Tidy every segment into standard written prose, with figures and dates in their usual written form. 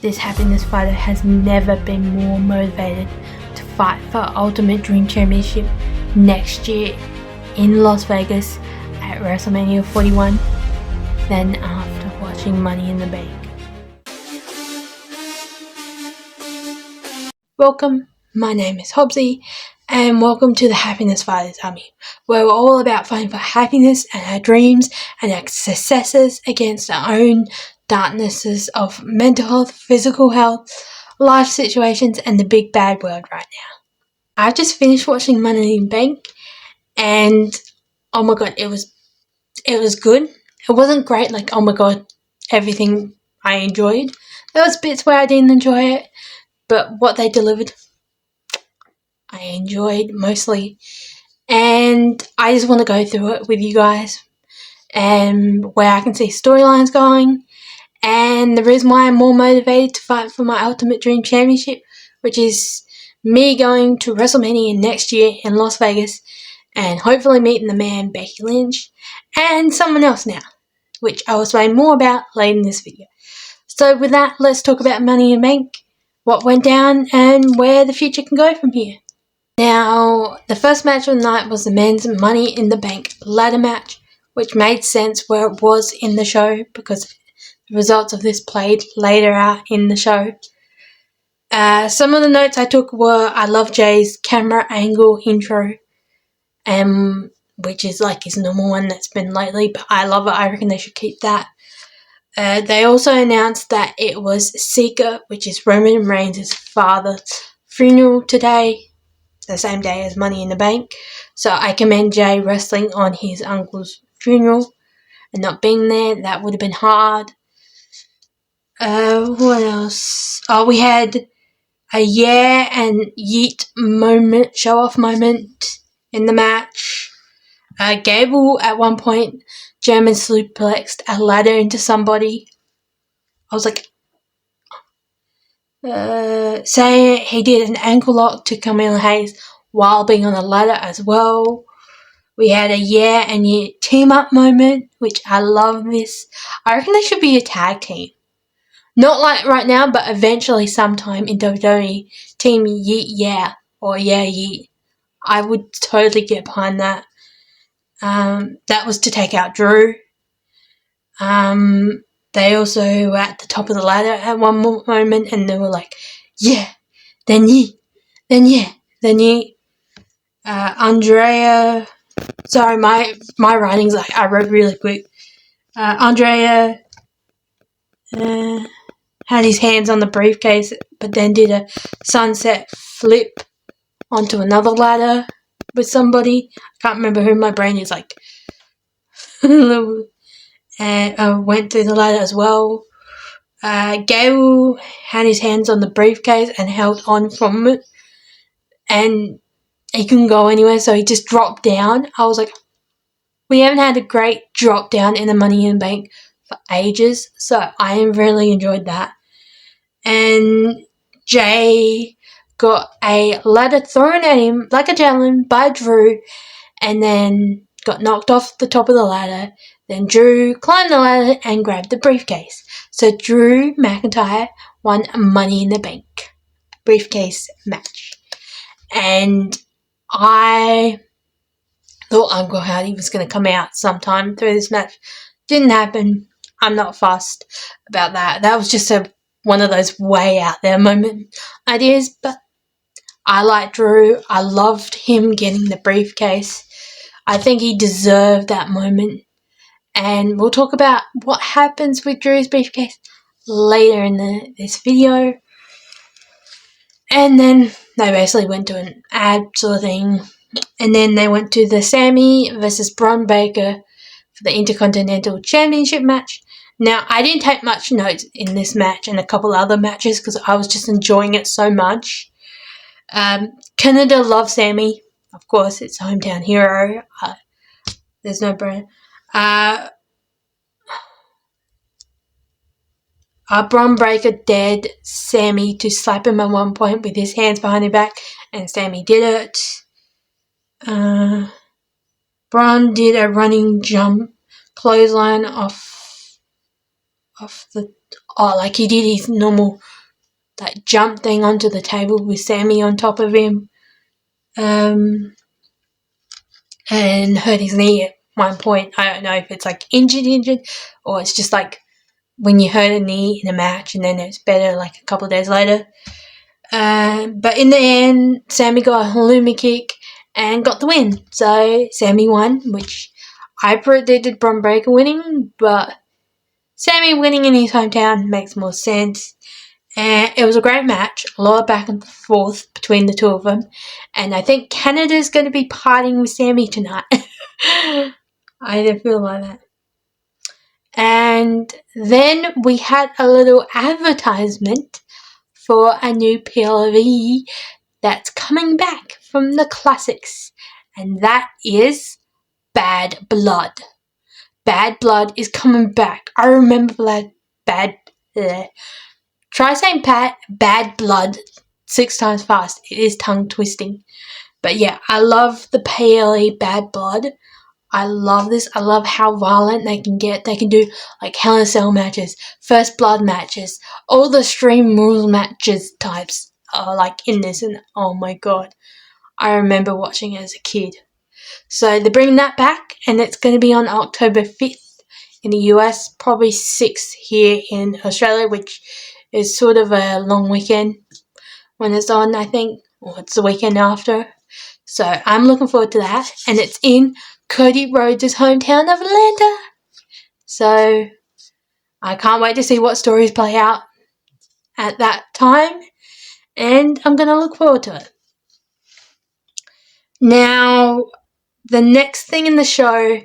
this happiness fighter has never been more motivated to fight for Ultimate Dream Championship next year in Las Vegas at WrestleMania 41 than after watching Money in the Bank. Welcome, my name is Hobbsy, and welcome to the Happiness Fighters Army, where we're all about fighting for happiness and our dreams and our successes against our own darknesses of mental health, physical health, life situations, and the big bad world right now. I just finished watching Money in the Bank, and oh my god, it was good. It wasn't great, like oh my god, everything I enjoyed. There was bits where I didn't enjoy it, but what they delivered, I enjoyed mostly. And I just want to go through it with you guys and where I can see storylines going and the reason why I'm more motivated to fight for my Ultimate Dream Championship, which is me going to WrestleMania next year in Las Vegas and hopefully meeting the man Becky Lynch and someone else now, which I will explain more about later in this video. So with that, let's talk about Money in the Bank, what went down, and where the future can go from here. Now, the first match of the night was the men's Money in the Bank ladder match, which made sense where it was in the show because the results of this played later out in the show. Some of the notes I took were I love Jay's camera angle intro, which is like his normal one that's been lately, but I love it. I reckon they should keep that. They also announced that it was Sika, which is Roman Reigns' father's funeral today, the same day as Money in the Bank. So I commend Jay wrestling on his uncle's funeral and not being there. That would have been hard. What else? Oh, we had a yeah and yeet moment, show off moment in the match. Gable at one point German suplexed a ladder into somebody. I was like, saying he did an ankle lock to Carmelo Hayes while being on the ladder as well. We had a yeah and yeet team up moment, which I love this. I reckon they should be a tag team. Not like right now, but eventually sometime in WWE, Team Yeet Yeah or Yeah Yeet. I would totally get behind that. That was to take out Drew. They also were at the top of the ladder at one moment and they were like, yeah, then Yeet, then yeah, then Yeet. Andrea, sorry, my writing's like, I wrote really quick. Andrea, had his hands on the briefcase, but then did a sunset flip onto another ladder with somebody. I can't remember who. My brain is like, and went through the ladder as well. Gable had his hands on the briefcase and held on from it, and he couldn't go anywhere, so he just dropped down. I was like, we haven't had a great drop down in the Money in the Bank for ages, so I really enjoyed that. And Jay got a ladder thrown at him like a javelin by Drew and then got knocked off the top of the ladder. Then Drew climbed the ladder and grabbed the briefcase. So Drew McIntyre won Money in the Bank briefcase match. And I thought Uncle Howdy was going to come out sometime through this match. Didn't happen. I'm not fussed about that. That was just one of those way out there moment ideas, but I like Drew. I loved him getting the briefcase. I think he deserved that moment. And we'll talk about what happens with Drew's briefcase later in this video. And then they basically went to an ad sort of thing. And then they went to the Sammy versus Braun Breaker for the Intercontinental Championship match. Now, I didn't take much notes in this match and a couple other matches because I was just enjoying it so much. Canada loves Sammy. Of course, it's hometown hero. There's no brand. Braun Breaker dared Sammy to slap him at one point with his hands behind his back, and Sammy did it. Braun did a running jump clothesline off the like he did his normal that jump thing onto the table with Sammy on top of him, and hurt his knee at one point. I don't know if it's like injured, or it's just like when you hurt a knee in a match and then it's better like a couple of days later. But in the end, Sammy got a halloumi kick and got the win. So Sammy won, which I predicted Bron Breakker winning, but Sammy winning in his hometown makes more sense. And it was a great match, a lot of back and forth between the two of them. And I think Canada's going to be partying with Sammy tonight. I didn't feel like that. And then we had a little advertisement for a new PLV that's coming back from the classics. And that is Bad Blood. Bad Blood is coming back. I remember Try saying Bad Blood 6 times fast. It is tongue twisting. But yeah, I love the PLE Bad Blood. I love this. I love how violent they can get. They can do like Hell in a Cell matches, First Blood matches, all the Extreme Rules matches types are like in this, and oh my god, I remember watching it as a kid. So they're bringing that back, and it's going to be on October 5th in the US, probably 6th here in Australia, which is sort of a long weekend when it's on, I think, or it's the weekend after. So I'm looking forward to that, and it's in Cody Rhodes' hometown of Atlanta. So I can't wait to see what stories play out at that time, and I'm going to look forward to it. Now, the next thing in the show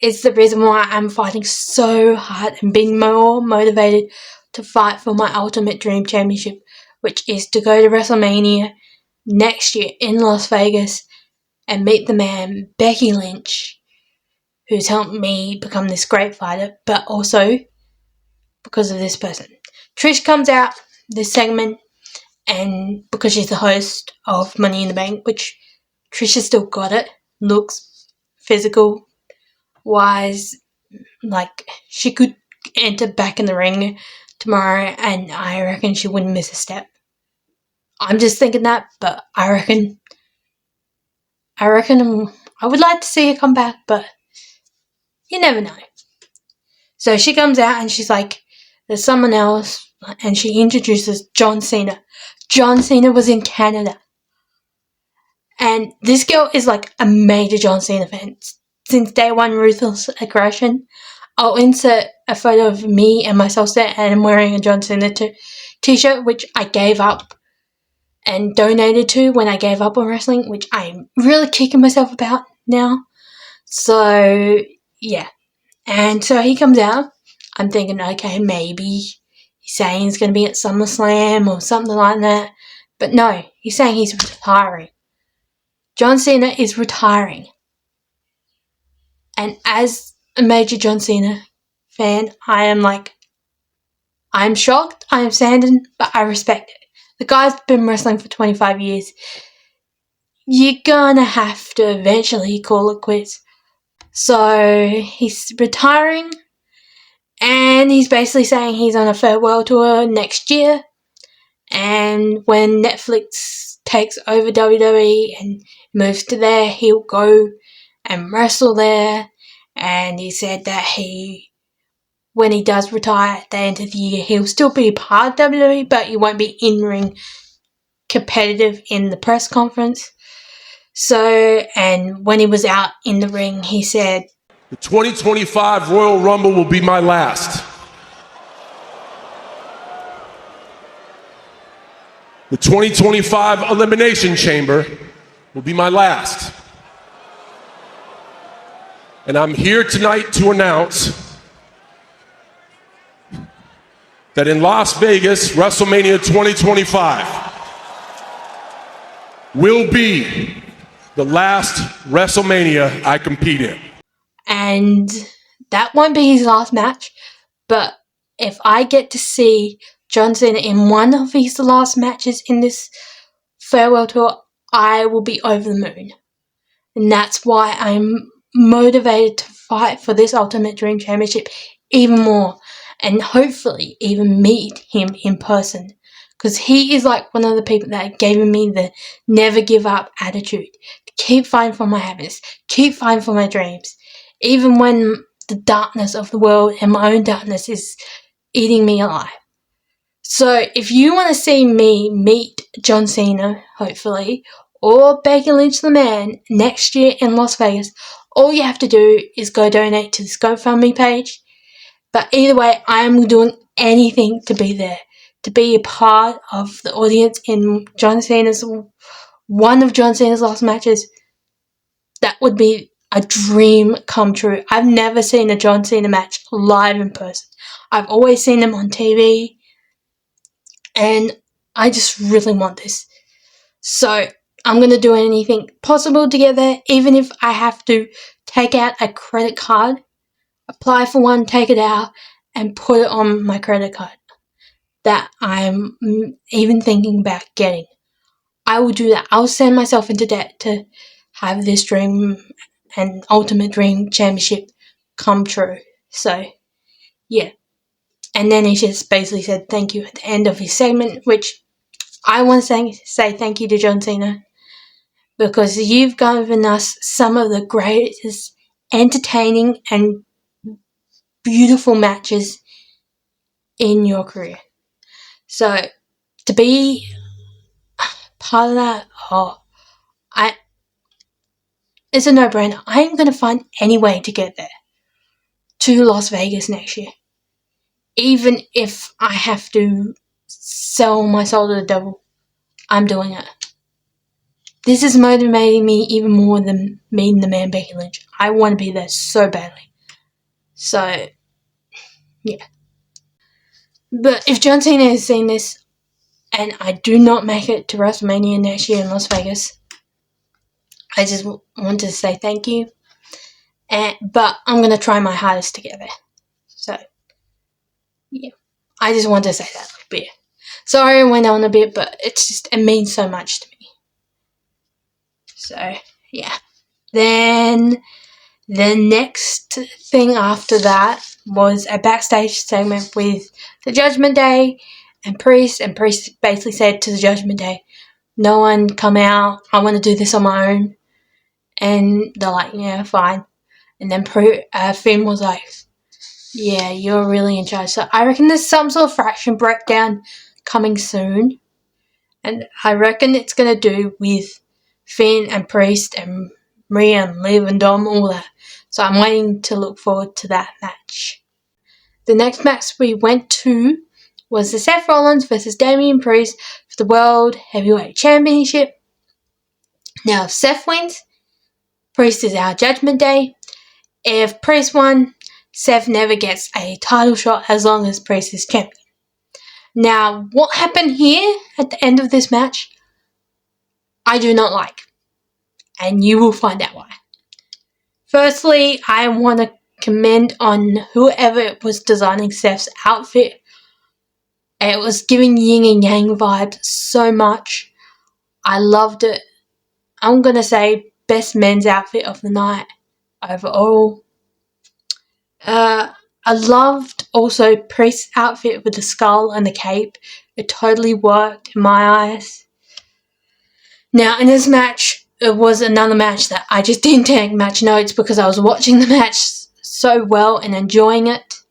is the reason why I'm fighting so hard and being more motivated to fight for my Ultimate Dream Championship, which is to go to WrestleMania next year in Las Vegas and meet the man, Becky Lynch, who's helped me become this great fighter, but also because of this person. Trish comes out this segment, and because she's the host of Money in the Bank, which Trish has still got it, looks, physical wise, like she could enter back in the ring tomorrow and I reckon she wouldn't miss a step. I'm just thinking that, but I reckon I would like to see her come back, but you never know. So she comes out and she's like, there's someone else, and she introduces John Cena. John Cena was in Canada. And this girl is like a major John Cena fan. Since day one, Ruthless Aggression. I'll insert a photo of me and my Solstice, and I'm wearing a John Cena t-shirt, which I gave up and donated to when I gave up on wrestling, which I'm really kicking myself about now. So, yeah. And so he comes out. I'm thinking, okay, maybe he's saying he's going to be at SummerSlam or something like that. But no, he's saying he's retiring. John Cena is retiring. And as a major John Cena fan, I am like, I'm shocked, I am saddened, but I respect it. The guy's been wrestling for 25 years. You're gonna have to eventually call it quits. So he's retiring, and he's basically saying he's on a farewell tour next year. And when Netflix takes over WWE and moves to there, he'll go and wrestle there. And he said that when he does retire at the end of the year, he'll still be a part of WWE, but he won't be in-ring competitive in the press conference. So, and when he was out in the ring, he said, the 2025 Royal Rumble will be my last. The 2025 Elimination Chamber will be my last. And I'm here tonight to announce that in Las Vegas, WrestleMania 2025 will be the last WrestleMania I compete in. And that won't be his last match, but if I get to see John Cena in one of his last matches in this farewell tour, I will be over the moon. And that's why I'm motivated to fight for this Ultimate Dream Championship even more, and hopefully even meet him in person, because he is like one of the people that gave me the never give up attitude. Keep fighting for my happiness. Keep fighting for my dreams. Even when the darkness of the world and my own darkness is eating me alive. So if you want to see me meet John Cena, hopefully, or Becky Lynch the Man next year in Las Vegas, all you have to do is go donate to this GoFundMe page. But either way, I am doing anything to be there, to be a part of the audience in one of John Cena's last matches. That would be a dream come true. I've never seen a John Cena match live in person. I've always seen them on TV, and I just really want this. So I'm going to do anything possible to get there, even if I have to take out a credit card, apply for one, take it out, and put it on my credit card that I'm even thinking about getting. I will do that. I'll send myself into debt to have this dream and ultimate dream championship come true. So, yeah. And then he just basically said thank you at the end of his segment, which I want to say thank you to John Cena, because you've given us some of the greatest entertaining and beautiful matches in your career. So to be part of that, it's a no-brainer. I'm going to find any way to get there to Las Vegas next year, even if I have to sell my soul to the devil. I'm doing it. This is motivating me even more than meeting the man Becky Lynch. I want to be there so badly. So, yeah. But if John Cena has seen this, and I do not make it to WrestleMania next year in Las Vegas, I just want to say thank you. But I'm going to try my hardest to get there. So, yeah. I just wanted to say that. But yeah. Sorry I went on a bit, but it means so much to me. So, yeah. Then the next thing after that was a backstage segment with the Judgment Day and Priest basically said to the Judgment Day, no one come out, I want to do this on my own. And they're like, yeah, fine. And then Finn was like, yeah, you're really in charge. So I reckon there's some sort of fraction breakdown coming soon. And I reckon it's going to do with Finn and Priest and Rhea and Liv and Dom, all that. So I'm waiting to look forward to that match. The next match we went to was the Seth Rollins versus Damian Priest for the World Heavyweight Championship. Now, if Seth wins, Priest is our Judgment Day. If Priest won, Seth never gets a title shot as long as Priest is champion. Now, what happened here at the end of this match, I do not like. And you will find out why. Firstly, I want to commend on whoever was designing Seth's outfit. It was giving yin and yang vibes so much. I loved it. I'm going to say best men's outfit of the night overall. I loved also Priest's outfit with the skull and the cape. It totally worked in my eyes. Now, in this match, it was another match that I just didn't take match notes because I was watching the match so well and enjoying it.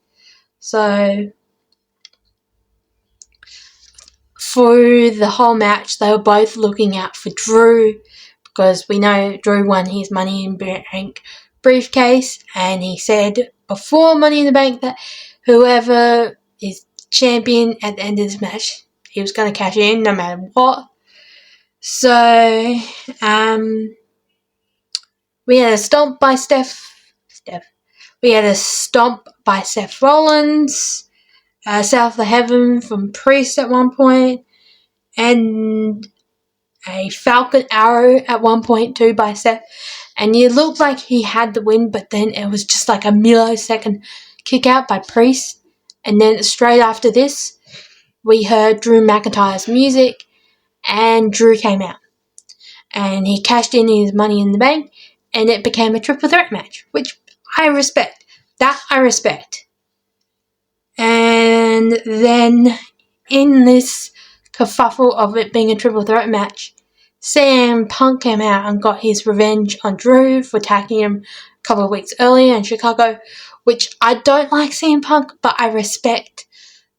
So, for the whole match, they were both looking out for Drew because we know Drew won his Money in the Bank briefcase, and he said before Money in the Bank that whoever is champion at the end of this match, he was going to cash in no matter what. So, we had a stomp by We had a stomp by Seth Rollins, South of Heaven from Priest at one point, and a Falcon Arrow at one point too by Seth. And it looked like he had the win, but then it was just like a millisecond kick out by Priest. And then straight after this, we heard Drew McIntyre's music, and Drew came out. And he cashed in his Money in the Bank, and it became a triple threat match, which I respect. That I respect. And then in this kerfuffle of it being a triple threat match, CM Punk came out and got his revenge on Drew for attacking him a couple of weeks earlier in Chicago, which I don't like CM Punk, but I respect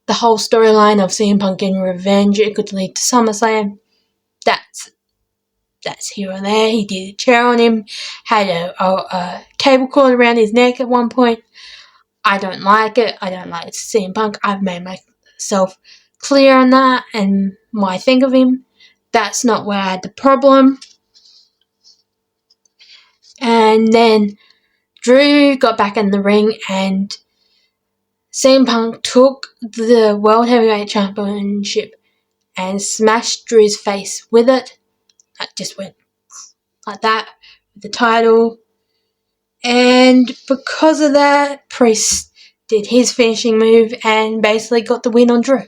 the whole storyline of CM Punk getting revenge. It could lead to SummerSlam. That's here or there. He did a chair on him, had a cable cord around his neck at one point. I don't like it. I don't like CM Punk. I've made myself clear on that and what I think of him. That's not where I had the problem. And then Drew got back in the ring and CM Punk took the World Heavyweight Championship and smashed Drew's face with it. That just went like that with the title. And because of that, Priest did his finishing move and basically got the win on Drew.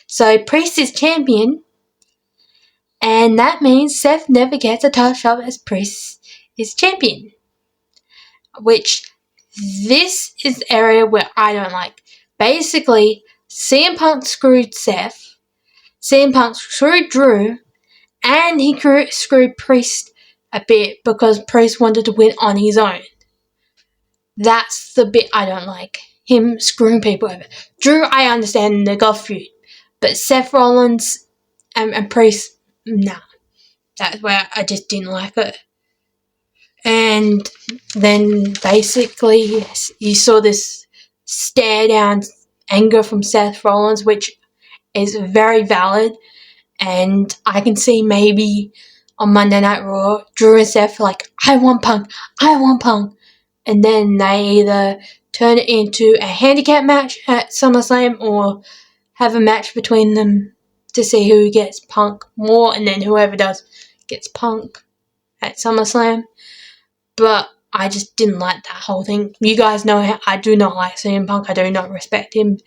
So Priest is champion, and that means Seth never gets a title shot as Priest is champion. Which, this is the area where I don't like. Basically, CM Punk screwed Seth, CM Punk screwed Drew, and he screwed Priest a bit because Priest wanted to win on his own. That's the bit I don't like. Him screwing people over. Drew, I understand the golf feud. But Seth Rollins and Priest, nah. That's where I just didn't like it. And then basically you saw this stare down anger from Seth Rollins, which is very valid. And I can see maybe on Monday Night Raw, Drew and Seth are like, I want Punk. And then they either turn it into a handicap match at SummerSlam or have a match between them to see who gets Punk more, and then whoever does gets Punk at SummerSlam. But I just didn't like that whole thing. You guys know how I do not like CM Punk. I do not respect him.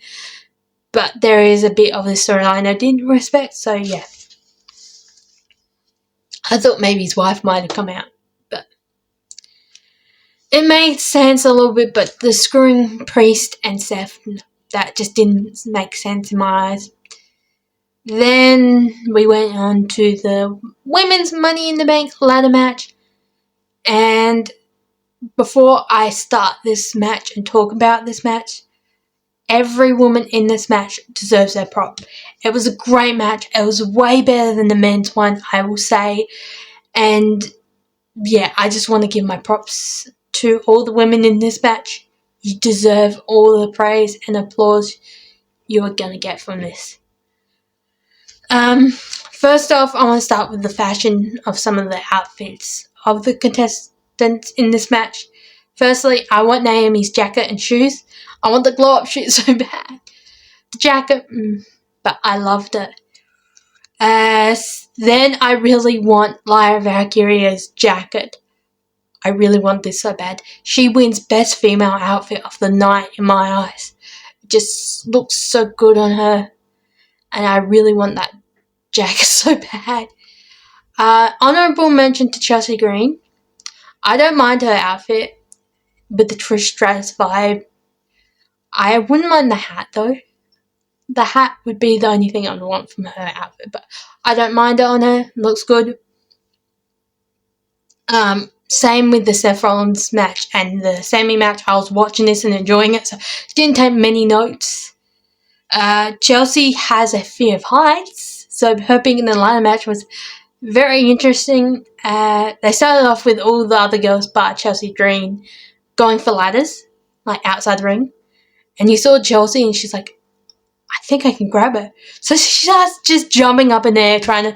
But there is a bit of the storyline I didn't respect, so yeah. I thought maybe his wife might have come out, but it made sense a little bit, but the screwing Priest and Seth, that just didn't make sense in my eyes. Then we went on to the Women's Money in the Bank ladder match, and before I start this match and talk about this match, every woman in this match deserves their prop. It was a great match. It was way better than the men's one, I will say. And yeah, I just want to give my props to all the women in this match. You deserve all the praise and applause you are going to get from this. First off, I want to start with the fashion of some of the outfits of the contestants in this match. Firstly, I want Naomi's jacket and shoes. I want the glow-up shoes so bad. The jacket, but I loved it. Then I really want Lyra Valkyria's jacket. I really want this so bad. She wins Best Female Outfit of the Night in my eyes. It just looks so good on her. And I really want that jacket so bad. Honourable mention to Chelsea Green. I don't mind her outfit with the Trish Stratus vibe. I wouldn't mind the hat though. The hat would be the only thing I'd want from her outfit, but I don't mind it on her. It looks good. Same with the Seth Rollins match and the Sami match. I was watching this and enjoying it, so didn't take many notes. Chelsea has a fear of heights, so her being in the ladder match was very interesting. They started off with all the other girls but Chelsea Green going for ladders, like outside the ring. And you saw Chelsea and she's like, I think I can grab it. So she starts just jumping up in the air trying to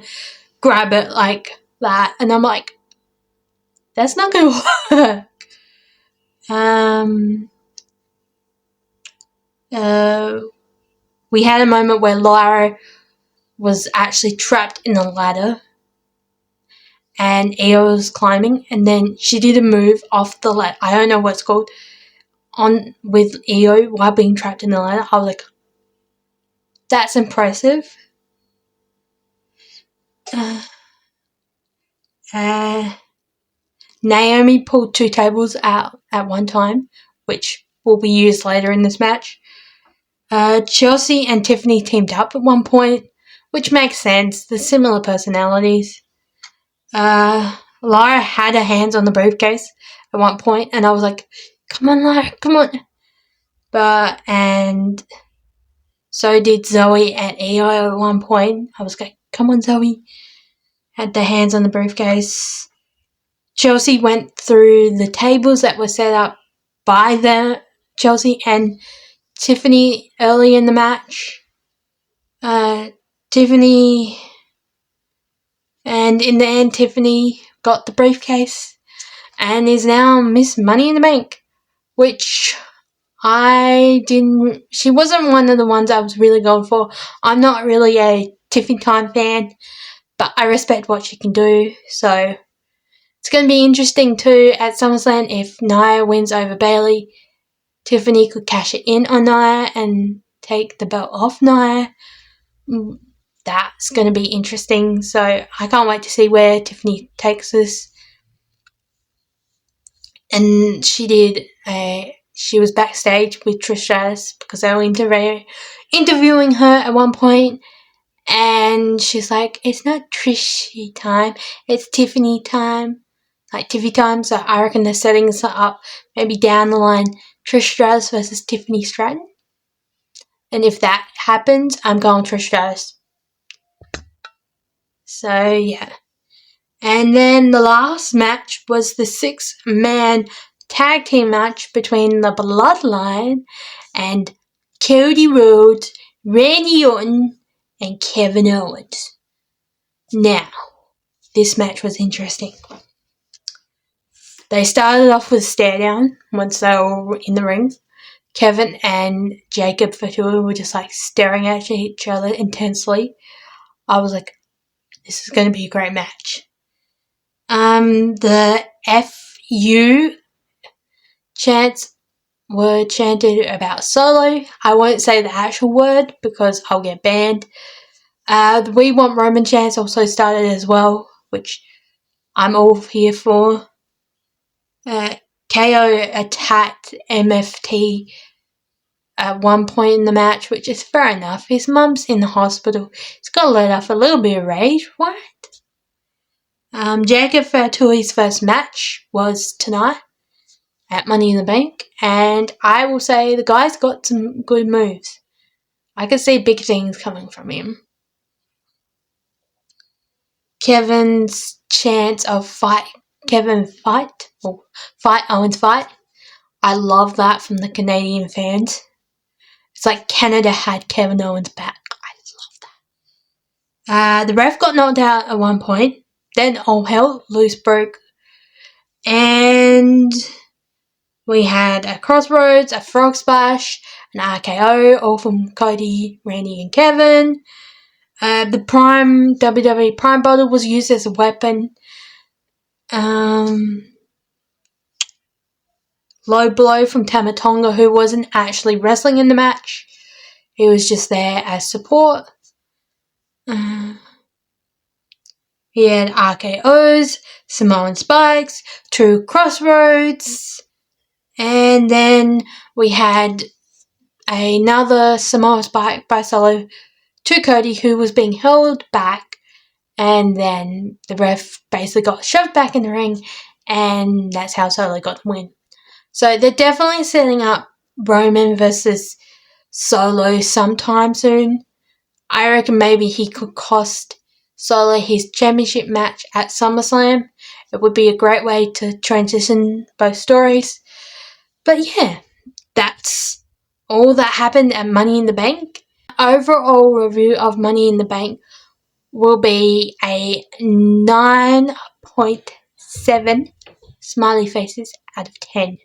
grab it like that. And I'm like, that's not going to work. We had a moment where Lyra was actually trapped in a ladder and Io was climbing, and then she did a move off the ladder. I don't know what it's called. On with Io while being trapped in the ladder. I was like, that's impressive. Naomi pulled 2 tables out at one time, which will be used later in this match. Chelsea and Tiffany teamed up at one point, which makes sense. They're similar personalities. Lara had her hands on the briefcase at one point, and I was like, come on, Lara, come on. And so did Zoe and Io at one point. I was like, come on, Zoe. Had their hands on the briefcase. Chelsea went through the tables that were set up by Chelsea and Tiffany early in the match. Tiffany, and in the end, Tiffany got the briefcase and is now Miss Money in the Bank, which she wasn't one of the ones I was really going for. I'm not really a Tiffany Time fan, but I respect what she can do, so it's going to be interesting too at SummerSlam if Nia wins over Bayley. Tiffany could cash it in on Nia and take the belt off Nia. That's going to be interesting, so I can't wait to see where Tiffany takes this. And she was backstage with Trish Stratus because they were interviewing her at one point, and she's like, it's not Trishy time, it's Tiffany time. Like Tiffany time, so I reckon they're setting this up maybe down the line, Trish Stratus versus Tiffany Stratton. And if that happens, I'm going Trish Stratus. So, yeah. And then the last match was the 6-man tag team match between the Bloodline and Cody Rhodes, Randy Orton, and Kevin Owens. Now, this match was interesting. They started off with a stare down once they were in the ring. Kevin and Jacob Fatu were just like staring at each other intensely. I was like, this is going to be a great match. The FU chants were chanted about Solo. I won't say the actual word because I'll get banned. The We Want Roman chants also started as well, which I'm all here for. KO attacked MFT at one point in the match, which is fair enough. His mum's in the hospital. He's got to let off a little bit of rage, right? Jacob Fatui's first match was tonight at Money in the Bank, and I will say the guy's got some good moves. I can see big things coming from him. Kevin's chance of fight Owens fight. I love that from the Canadian fans. It's like Canada had Kevin Owens back. I love that. The ref got knocked out at one point. Then all hell loose broke. And we had a Crossroads, a Frog Splash, an RKO, all from Cody, Randy, and Kevin. The WWE Prime bottle was used as a weapon. Low blow from Tama Tonga, who wasn't actually wrestling in the match. He was just there as support. He had RKOs, Samoan Spikes, 2 Crossroads, and then we had another Samoan Spike by Solo to Cody, who was being held back, and then the ref basically got shoved back in the ring, and that's how Solo got the win. So they're definitely setting up Roman versus Solo sometime soon. I reckon maybe he could cost Solo his championship match at SummerSlam. It would be a great way to transition both stories. But yeah, that's all that happened at Money in the Bank. Overall review of Money in the Bank will be a 9.7 smiley faces out of 10.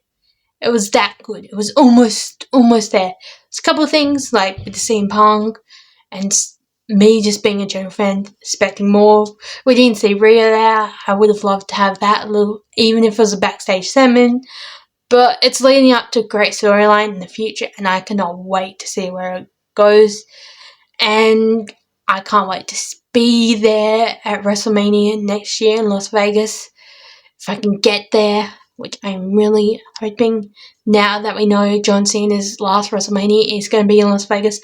It was that good. It was almost there. There's a couple of things like with the CM Punk and me just being a general fan, expecting more. We didn't see Rhea there. I would have loved to have that little, even if it was a backstage segment. But it's leading up to a great storyline in the future, and I cannot wait to see where it goes. And I can't wait to be there at WrestleMania next year in Las Vegas. If I can get there, which I'm really hoping now that we know John Cena's last WrestleMania is going to be in Las Vegas,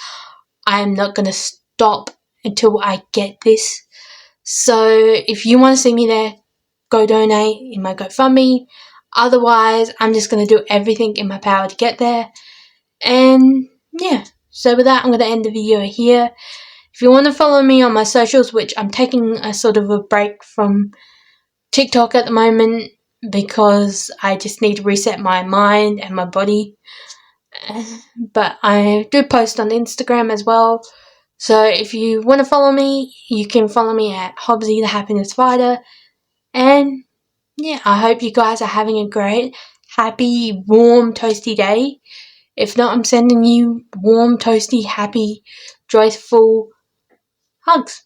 I'm not going to stop until I get this. So if you want to see me there, go donate in my GoFundMe. Otherwise, I'm just going to do everything in my power to get there. And yeah, so with that, I'm going to end the video here. If you want to follow me on my socials, which I'm taking a sort of a break from TikTok at the moment because I just need to reset my mind and my body. But I do post on Instagram as well. So if you want to follow me, you can follow me at Hobbsy the Happiness Fighter. And yeah, I hope you guys are having a great, happy, warm, toasty day. If not, I'm sending you warm, toasty, happy, joyful hugs.